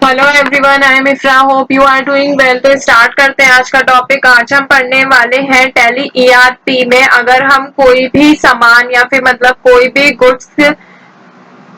Hello everyone, I am Ifra, hope you are doing well. तो start करते हैं आज का टॉपिक। आज हम पढ़ने वाले हैं टैली ईआरपी में अगर हम कोई भी सामान या फिर मतलब कोई भी गुड्स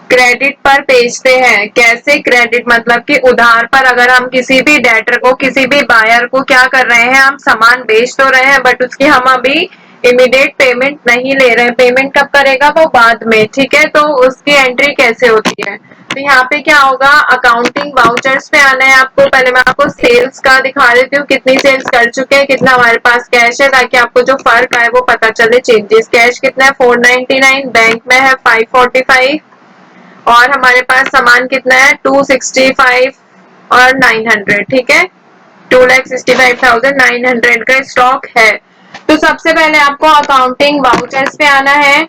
क्रेडिट पर बेचते हैं। कैसे क्रेडिट मतलब कि उधार पर अगर हम किसी भी डेटर को, किसी भी बायर को क्या कर रहे हैं, हम सामान बेच तो रहे हैं बट उसकी हम अभी इमीडिएट पेमेंट नहीं ले रहे हैं। पेमेंट कब करेगा, वो बाद में। ठीक है, तो उसकी एंट्री कैसे होती है। तो यहाँ पे क्या होगा, अकाउंटिंग वाउचर्स पे आना है आपको। पहले मैं आपको सेल्स का दिखा देती हूँ, कितनी सेल्स कर चुके हैं, कितना हमारे पास कैश है, ताकि आपको जो फर्क आए वो पता चले। चेंजेस, कैश कितना है 499, बैंक में है 545 और हमारे पास सामान कितना है 265 और 900। ठीक है, 2,65,900 का स्टॉक है। तो सबसे पहले आपको अकाउंटिंग वाउचर्स पे आना है।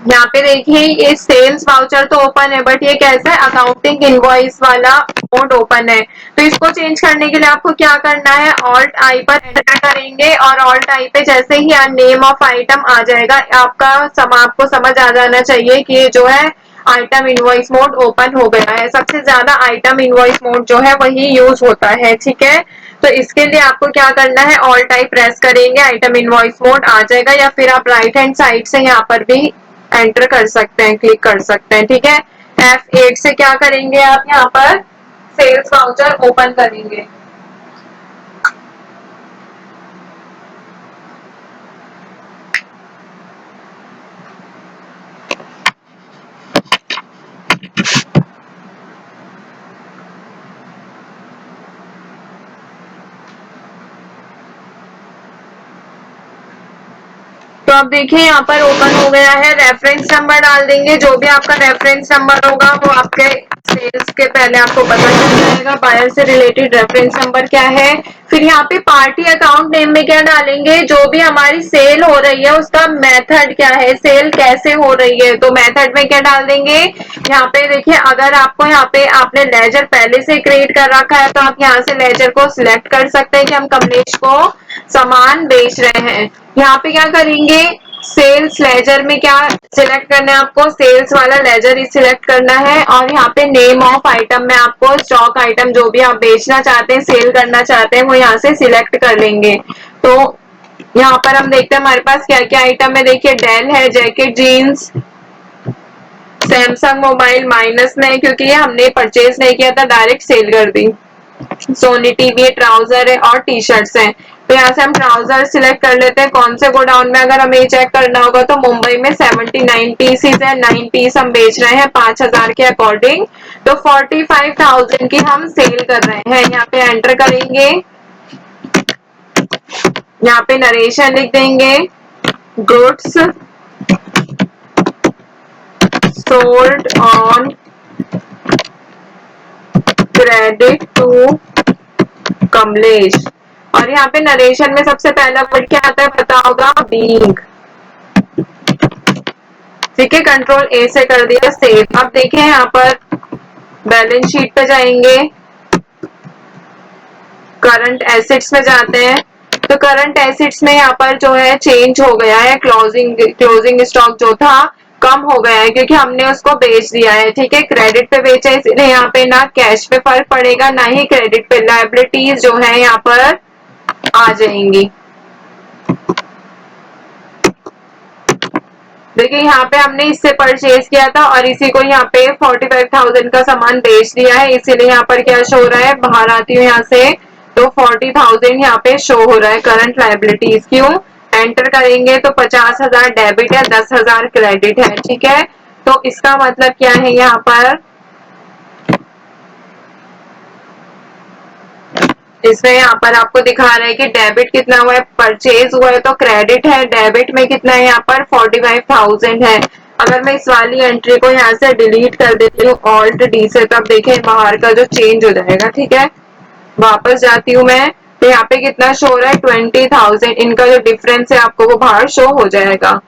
यहाँ पे देखिए ये सेल्स वाउचर तो ओपन है बट ये कैसा है, अकाउंटिंग इनवॉइस वाला मोड ओपन है। तो इसको चेंज करने के लिए आपको क्या करना है, ऑल्ट आई पर एंटर करेंगे और ऑल्ट आई पे जैसे ही नेम ऑफ आइटम आ जाएगा आपका आपको समझ आ जाना चाहिए कि ये जो है आइटम इनवॉइस मोड ओपन हो गया है। सबसे ज्यादा आइटम इनवॉइस मोड जो है वही यूज होता है। ठीक है, तो इसके लिए आपको क्या करना है, ऑल्ट आई प्रेस करेंगे, आइटम इनवॉइस मोड आ जाएगा, या फिर आप राइट हैंड साइड से यहाँ पर भी एंटर कर सकते हैं, क्लिक कर सकते हैं। ठीक है, F8 से क्या करेंगे, आप यहाँ पर सेल्स वाउचर ओपन करेंगे। तो अब देखिए यहाँ पर ओपन हो गया है। रेफरेंस नंबर डाल देंगे, जो भी आपका रेफरेंस नंबर होगा वो आपके सेल्स के पहले आपको पता चल जाएगा। बायर से रिलेटेड रेफरेंस नंबर क्या है। फिर यहाँ पे पार्टी अकाउंट नेम में क्या डालेंगे, जो भी हमारी सेल हो रही है उसका मेथड क्या है, सेल कैसे हो रही है। तो मेथड में क्या डाल देंगे, यहाँ पे देखिए अगर आपको यहाँ पे आपने लेजर पहले से क्रिएट कर रखा है तो आप यहाँ से लेजर को सिलेक्ट कर सकते हैं कि हम कमलेश को सामान बेच रहे हैं। यहाँ पे क्या करेंगे, सेल्स लेजर में क्या सिलेक्ट करना है आपको, सेल्स वाला लेजर ही सिलेक्ट करना है। और यहाँ पे नेम ऑफ आइटम में आपको स्टॉक आइटम जो भी आप बेचना चाहते हैं, सेल करना चाहते हैं, वो यहाँ से सिलेक्ट कर लेंगे। तो यहाँ पर हम देखते हैं हमारे पास क्या क्या आइटम है। देखिए डेल है, jacket, jeans, Samsung mobile minus में क्योंकि ये हमने परचेज नहीं किया था, डायरेक्ट सेल कर दी। सोनी टीवी, ट्राउजर है और टी शर्ट्स है। तो यहाँ से हम ट्राउजर सिलेक्ट कर लेते हैं। कौन से गोडाउन में अगर हमें चेक करना होगा तो मुंबई में 79 पीसीज है, 9 पीस हम बेच रहे हैं 5,000 के अकॉर्डिंग। तो 45,000 की हम सेल कर रहे हैं। यहाँ पे एंटर करेंगे, यहाँ पे नरेशन लिख देंगे, goods sold on credit to Kamlesh. और यहाँ पे नरेशन में सबसे पहला वर्ड क्या आता है पता होगा, बीइंग। ठीक है, कंट्रोल ए से कर दिया सेव। अब देखें यहाँ पर बैलेंस शीट पे जाएंगे, करंट एसेट्स में जाते हैं। तो करंट एसेट्स में यहाँ पर जो है चेंज हो गया है, क्लोजिंग स्टॉक जो था कम हो गया है क्योंकि हमने उसको बेच दिया है। ठीक है, क्रेडिट पे बेचा है इसलिए यहाँ पे ना कैश पे फर्क पड़ेगा ना ही क्रेडिट पे। लायबिलिटीज जो है यहाँ पर आ जाएंगी। देखिए यहाँ पे हमने इससे परचेज किया था और इसी को यहाँ पे 45,000 का सामान बेच दिया है, इसीलिए यहाँ पर क्या शो हो रहा है, बाहर आती हूँ यहाँ से तो 40,000 यहाँ पे शो हो रहा है करंट लाइबिलिटीज। क्यों, एंटर करेंगे तो 50,000 डेबिट है, 10,000 क्रेडिट है। ठीक है, तो इसका मतलब क्या है, यहाँ पर इसमें यहाँ पर आपको दिखा रहा है कि डेबिट कितना हुआ है, परचेज हुआ है, तो क्रेडिट है। डेबिट में कितना है, यहाँ पर 45,000 है। अगर मैं इस वाली एंट्री को यहाँ से डिलीट कर देती हूँ ऑल्ट डी से, तब देखें बाहर का जो चेंज हो जाएगा। ठीक है, वापस जाती हूँ मैं, तो यहाँ पे कितना शो हो रहा है 20,000। इनका जो डिफरेंस है आपको वो बाहर शो हो जाएगा।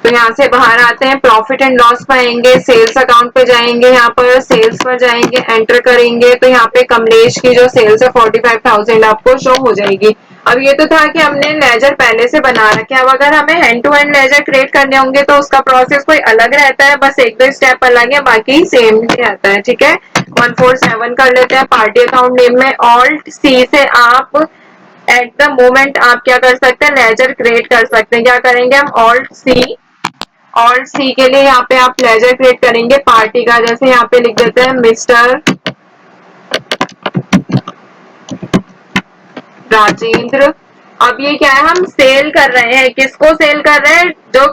तो यहाँ से बाहर आते हैं, प्रॉफिट एंड लॉस पाएंगे, सेल्स अकाउंट पे जाएंगे, यहाँ पर सेल्स पर जाएंगे, एंटर करेंगे तो यहाँ पे कमलेश की जो सेल्स है 45,000 आपको शो हो जाएगी। अब ये तो था कि हमने लेजर पहले से बना रखे। अब अगर हमें hand to hand ledger create करने होंगे तो उसका प्रोसेस कोई अलग रहता है, बस एक दो स्टेप अलग है, बाकी सेम ही रहता है। ठीक है, 147 कर लेते हैं पार्टी अकाउंट नेम में। ऑल्ट सी से आप एट द मोमेंट आप क्या कर सकते हैं, लेजर क्रिएट कर सकते हैं। क्या करेंगे हम, ऑल्ट सी के लिए यहाँ पे आप लेजर क्रिएट करेंगे पार्टी का। जैसे यहाँ पे लिख देते हैं मिस्टर राजेंद्र। अब ये क्या है, हम सेल कर रहे हैं, किसको सेल कर रहे हैं, जो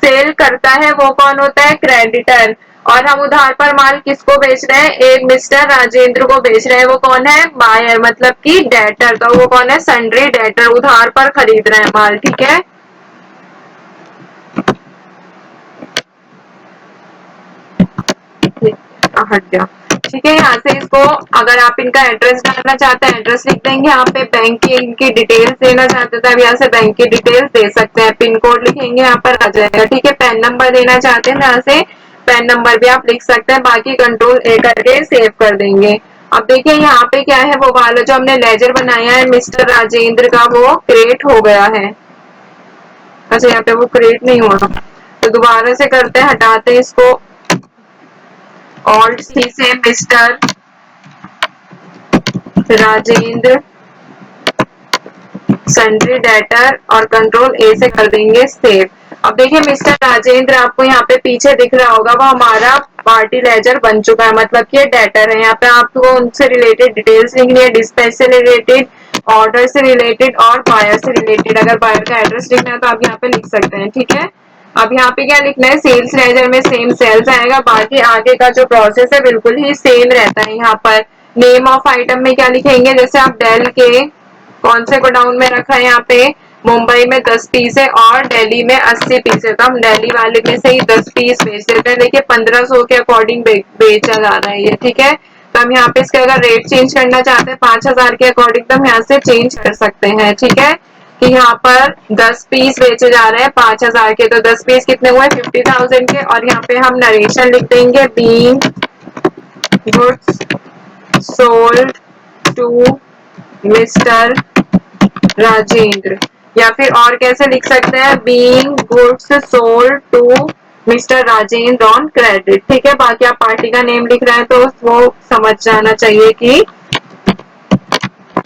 सेल करता है वो कौन होता है, क्रेडिटर। और हम उधार पर माल किसको बेच रहे हैं, एक मिस्टर राजेंद्र को बेच रहे हैं, वो कौन है, बायर मतलब कि डेटर। तो वो कौन है, सन्ड्री डेटर, उधार पर खरीद रहे हैं माल, ठीक है। हट गया, ठीक है। यहाँ से इसको अगर आप इनका एड्रेस डालना चाहते हैं एड्रेस लिख देंगे, यहाँ पे बैंक की इनकी डिटेल्स देना चाहते थे अब यहाँ से बैंक की डिटेल्स दे सकते हैं, पिन कोड लिखेंगे यहाँ पर आ जाएगा, ठीक है। पैन नंबर देना चाहते हैं यहाँ से पैन नंबर भी आप लिख सकते हैं, बाकी कंट्रोल ए करके सेव कर देंगे। अब देखिए यहाँ पे क्या है, वो वाला जो हमने लेजर बनाया है मिस्टर राजेंद्र का वो क्रिएट हो गया है। अच्छा यहाँ पे वो क्रिएट नहीं हुआ, तो दोबारा से करते हैं, हटाते हैं इसको। ऑल्ट सी से मिस्टर राजेंद्र सन्ड्री डेटर और कंट्रोल ए से कर देंगे सेव। अब देखिए मिस्टर राजेंद्र आपको यहाँ पे पीछे दिख रहा होगा, वो हमारा पार्टी लेजर बन चुका है, मतलब कि ये डेटर है। यहाँ पे आपको उनसे रिलेटेड डिटेल्स लिखनी है, डिस्पैच से रिलेटेड, ऑर्डर से रिलेटेड और बायर से रिलेटेड। अगर बायर का एड्रेस लिखना है तो आप यहाँ पे लिख सकते हैं, ठीक है। अब यहाँ पे क्या लिखना है, सेल्स लेजर में सेम सेल्स आएगा, बाकी आगे का जो प्रोसेस है बिल्कुल ही सेम रहता है। यहाँ पर नेम ऑफ आइटम में क्या लिखेंगे, जैसे आप डेल के कौन से गोडाउन में रखा है, यहाँ पे मुंबई में 10 पीस है और दिल्ली में 80 पीस है, तो हम दिल्ली वाले में से ही 10 पीस बेच देते हैं। देखिए 1500 के अकॉर्डिंग बेचा जा रहा है ये, ठीक है। तो हम यहाँ पे इसके अगर रेट चेंज करना चाहते हैं 5000 के अकॉर्डिंग, तो हम यहाँ से चेंज कर सकते हैं, ठीक है। कि यहाँ पर 10 पीस बेचे जा रहे हैं 5000 के, तो 10 पीस कितने हुए, 50,000 के। और यहाँ पे हम नरेशन लिख देंगे, being goods sold to mister Rajendra. या फिर और कैसे लिख सकते हैं, being goods sold to mister Rajendra on credit, ठीक है। बाकी आप पार्टी का नेम लिख रहे हैं तो वो समझ जाना चाहिए कि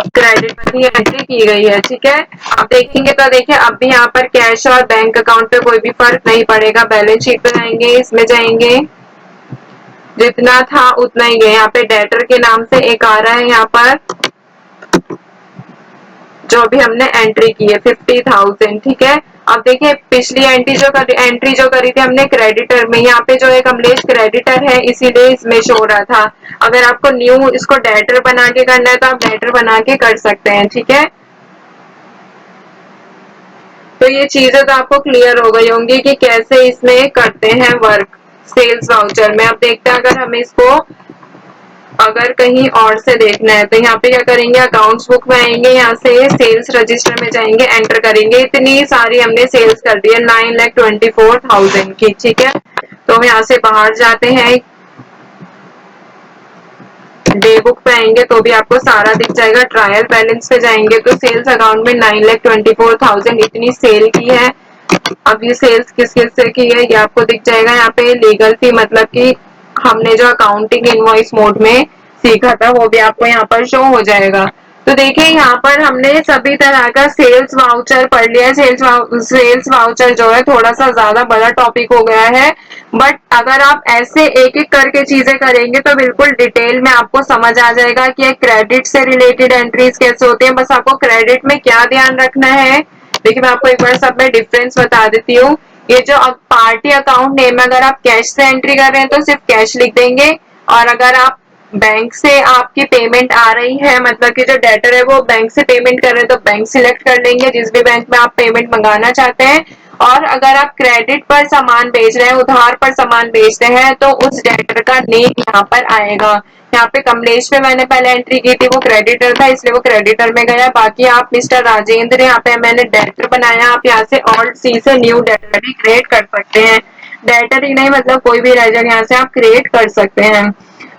क्रेडिट पर ही एंट्री की गई है, ठीक है। अब देखेंगे तो देखिए अब भी यहाँ पर कैश और बैंक अकाउंट पे कोई भी फर्क नहीं पड़ेगा। बैलेंस शीट पे जाएंगे, इसमें जाएंगे, जितना था उतना ही है। यहाँ पे डेटर के नाम से एक आ रहा है यहाँ पर, जो भी हमने एंट्री की है 50,000, ठीक है। अब देखिए पिछली एंट्री जो करी थी हमने क्रेडिटर में, यहाँ पे जो है कमलेश क्रेडिटर है इसीलिए इसमें शो हो रहा था। अगर आपको न्यू इसको डेटर बना के करना है तो आप डेटर बना के कर सकते हैं, ठीक है। तो ये चीजें तो आपको क्लियर हो गई होंगी कि कैसे इसमें करते हैं वर्क सेल्स वाउचर में। अब देखते हैं अगर हमें इसको अगर कहीं और से देखना है तो यहाँ पे क्या करेंगे, अकाउंट्स बुक में आएंगे, यहाँ से सेल्स रजिस्टर में जाएंगे, एंटर करेंगे। इतनी सारी हमने सेल्स कर दी है 9,24,000 की, ठीक है। तो हम यहाँ से बाहर जाते हैं, डे बुक पे आएंगे तो भी आपको सारा दिख जाएगा। ट्रायल बैलेंस पे जाएंगे तो सेल्स अकाउंट में 9,24,000 इतनी सेल की है। अब ये सेल्स किस किस से की है ये आपको दिख जाएगा। यहाँ पे लीगल फी मतलब कि हमने जो अकाउंटिंग इनवॉइस मोड में सीखा था वो भी आपको यहाँ पर शो हो जाएगा। तो देखिए यहाँ पर हमने सभी तरह का सेल्स वाउचर पढ़ लिया है। सेल्स वाउचर जो है थोड़ा सा ज्यादा बड़ा टॉपिक हो गया है, बट अगर आप ऐसे एक एक करके चीजें करेंगे तो बिल्कुल डिटेल में आपको समझ आ जाएगा कि क्रेडिट से रिलेटेड एंट्रीज कैसे होती है। बस आपको क्रेडिट में क्या ध्यान रखना है, देखिए मैं आपको एक बार सब में डिफरेंस बता देती हूँ। ये जो अब पार्टी अकाउंट नेम, अगर आप कैश से एंट्री कर रहे हैं तो सिर्फ कैश लिख देंगे, और अगर आप बैंक से आपकी पेमेंट आ रही है मतलब कि जो डेटर है वो बैंक से पेमेंट कर रहे हैं तो बैंक सिलेक्ट कर लेंगे जिस भी बैंक में आप पेमेंट मंगाना चाहते हैं। और अगर आप क्रेडिट पर सामान बेच रहे हैं, उधार पर सामान बेचते हैं, तो उस डेटर का नेम यहाँ पर आएगा। यहाँ पे कमलेश में मैंने पहले एंट्री की थी, वो क्रेडिटर था इसलिए वो क्रेडिटर में गया। बाकी आप मिस्टर राजेंद्र यहाँ पे मैंने डेटर बनाया, आप यहाँ से ऑल्ट सी से न्यू डेटर भी क्रिएट कर सकते हैं। डेटर ही नहीं मतलब कोई भी लेजर यहाँ से आप क्रिएट कर सकते हैं।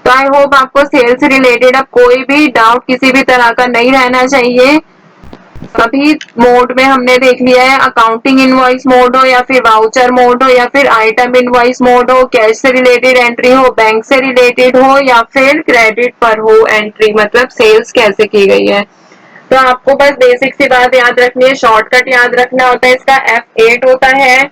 तो आई होप आपको सेल्स से रिलेटेड अब कोई भी डाउट किसी भी तरह का नहीं रहना चाहिए। अभी मोड में हमने देख लिया है अकाउंटिंग इनवॉइस मोड हो या फिर वाउचर मोड हो या फिर आइटम इनवॉइस मोड हो, कैश से रिलेटेड एंट्री हो, बैंक से रिलेटेड हो या फिर क्रेडिट पर हो एंट्री, मतलब सेल्स कैसे की गई है। तो आपको बस बेसिक सी बात याद रखनी है, शॉर्टकट याद रखना होता है, इसका F8 होता है।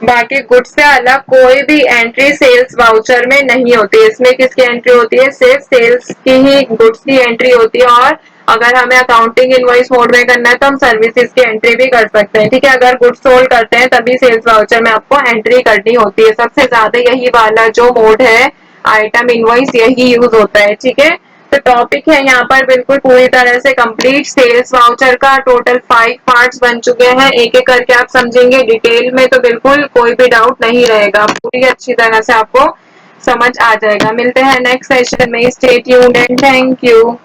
बाकी गुड्स से अलग कोई भी एंट्री सेल्स वाउचर में नहीं होती है। इसमें किसकी एंट्री होती है, सिर्फ सेल्स की ही, गुड्स की एंट्री होती है। और अगर हमें अकाउंटिंग इनवॉइस मोड में करना है तो हम सर्विसेज की एंट्री भी कर सकते हैं, ठीक है। अगर गुड्स सोल्ड करते हैं तभी सेल्स वाउचर में आपको एंट्री करनी होती है। सबसे ज्यादा यही वाला जो मोड है आइटम इनवॉइस, यही यूज होता है, ठीक है। तो टॉपिक है यहाँ पर बिल्कुल पूरी तरह से कंप्लीट। सेल्स वाउचर का टोटल 5 पार्ट्स बन चुके हैं, एक एक करके आप समझेंगे डिटेल में तो बिल्कुल कोई भी डाउट नहीं रहेगा, पूरी अच्छी तरह से आपको समझ आ जाएगा। मिलते हैं नेक्स्ट सेशन में, stay tuned and thank you.